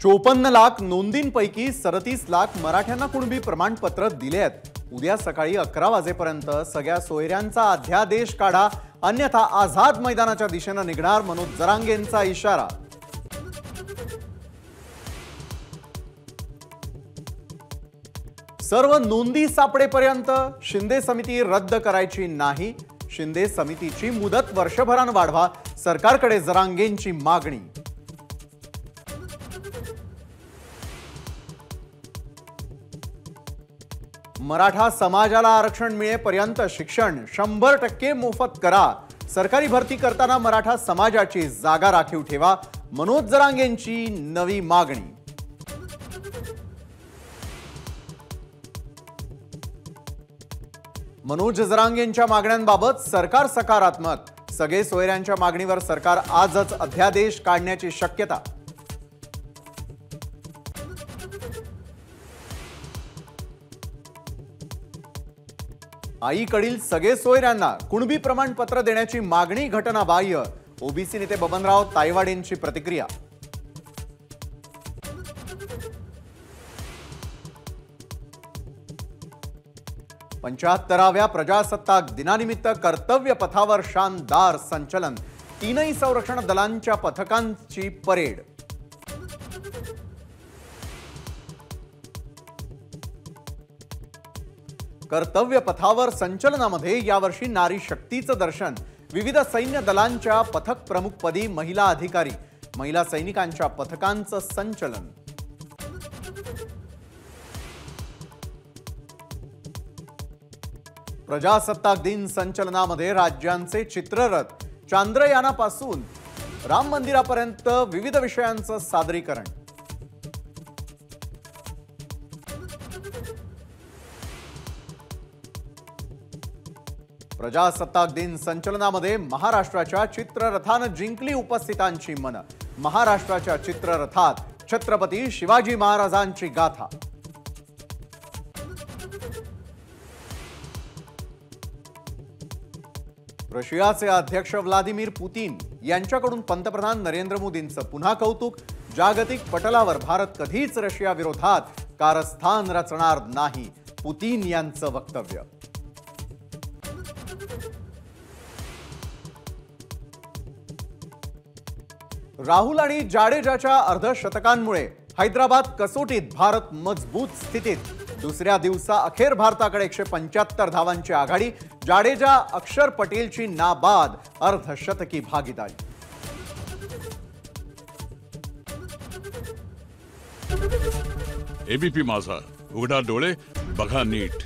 54 लाख नोंदींपैकी 37 लाख मराठ्यांना कुणबी प्रमाणपत्र दिले आहेत। उद्या सकाळी 11 वाजेपर्यंत सगळ्या सोयऱ्यांचा अध्यादेश काढा, अन्यथा आझाद मैदानाच्या दिशेने निघणार मनोज जरांगेंचा इशारा। सर्व नोंदी सापडेपर्यंत शिंदे समिती रद्द करायची नाही, शिंदे समितीची मुदत वर्षभराने वाढवा, सरकारकडे जरांगेंची मागणी। मराठा समाजाला आरक्षण मिळेपर्यंत शिक्षण 100% मोफत करा, सरकारी भरती करताना मराठा समाजाची जागा राखीव ठेवा, मनोज जरांगेंची नवी मागणी। मनोज जरांगेंच्या मागण्यांबाबत सरकार सकारात्मक, सगळे सोयऱ्यांच्या मागणीवर सरकार आजच अध्यादेश काढण्याची शक्यता। आईकडील सगळे सोयऱ्यांना कुणबी प्रमाणपत्र देण्याची मागणी घटनाबाह्य, ओबीसी नेते बबनराव तायवाडेंची प्रतिक्रिया। पंचाहत्तराव्या प्रजासत्ताक दिनानिमित्त कर्तव्य पथावर शानदार संचलन, तीनही संरक्षण दलांच्या पथकांची परेड। कर्तव्य पथावर संचलनामध्ये यावर्षी नारी शक्तीचं दर्शन, विविध सैन्य दलांच्या पथक प्रमुखपदी महिला अधिकारी, महिला सैनिकांच्या पथकांचं संचलन। प्रजासत्ताक दिन संचलनामध्ये राज्यांचे चित्ररथ, चांद्रयानापासून राम मंदिरापर्यंत विविध विषयांचं सादरीकरण। प्रजासत्ताक दिन संचलनामध्ये महाराष्ट्राच्या चित्ररथानं जिंकली उपस्थितांची मन, महाराष्ट्राच्या चित्ररथात छत्रपती शिवाजी महाराजांची गाथा। रशियाचे अध्यक्ष व्लादिमीर पुतीन यांच्याकडून पंतप्रधान नरेंद्र मोदींचं पुन्हा कौतुक, जागतिक पटलावर भारत कधीच रशिया विरोधात कारस्थान रचणार नाही, पुतीन यांचं वक्तव्य। राहुल आणि जाडेजाच्या अर्धशतकांमुळे हैदराबाद कसोटीत भारत मजबूत स्थितीत, दुसऱ्या दिवसा अखेर भारताकडे 175 धावांची आघाडी, जाडेजा अक्षर पटेलची नाबाद अर्धशतकी भागीदारी। एबीपी माझा, उघडा डोळे बघा नीट।